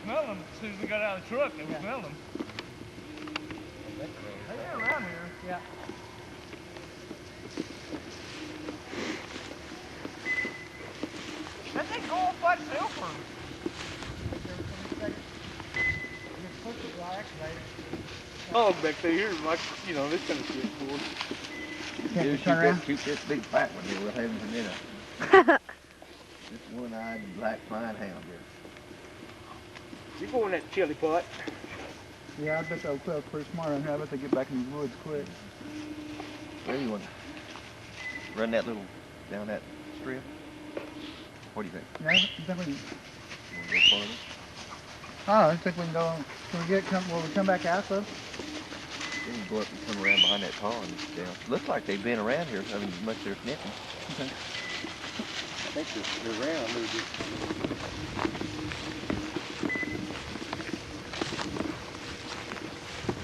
smell them as soon as we got out of the truck. They were smelling them. They're around here. Yeah. That thing go off by itself or? Oh, back there, here's like, you know, this kind of shit. Shoot this big fat one here we're having for dinner. This one-eyed black fine hound here. You go in that chili pot. Yeah, I bet they'll quail's pretty smart on here. I bet they get back in the woods quick. Where do you want to run that little, down that strip? What do you think? Yeah, I think we can. You want to go farther? I think we can go. Can we will we come back out though? Then you go up and come around behind that pond. Yeah. Looks like they've been around here. I mean, much they're sniffing. Okay. I think they're around. They're just...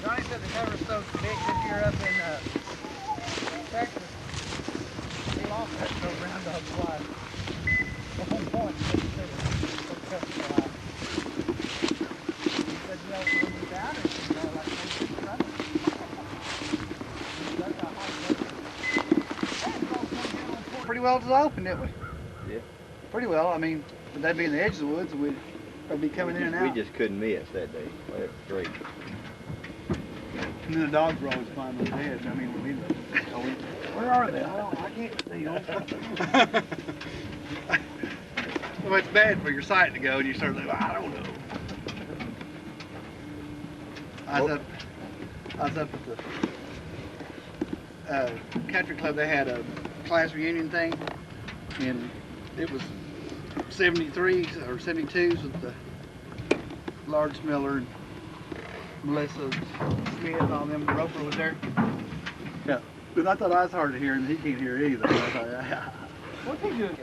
Johnny said the never so big this year up in Texas. He lost that so round dog fly. The whole point. He said, you know, when he's out, it's, you know, like he's running. Pretty well to open, didn't we? Yeah. Pretty well. I mean, would that be in the edge of the woods? We'd probably be coming in and out. We just couldn't miss that day. Well, that's great. And then the dogs were always flying over the head. I mean, where are they? I can't see them. Well, it's bad for your sight to go, and you start thinking, I don't know. I was up at the country club. They had a class reunion thing, and it was 73s or 72s with the Large Miller and Melissa Smith on them. Roper was there. Yeah. But I thought I was hard to hear, and he can't hear either. I thought, What's he doing?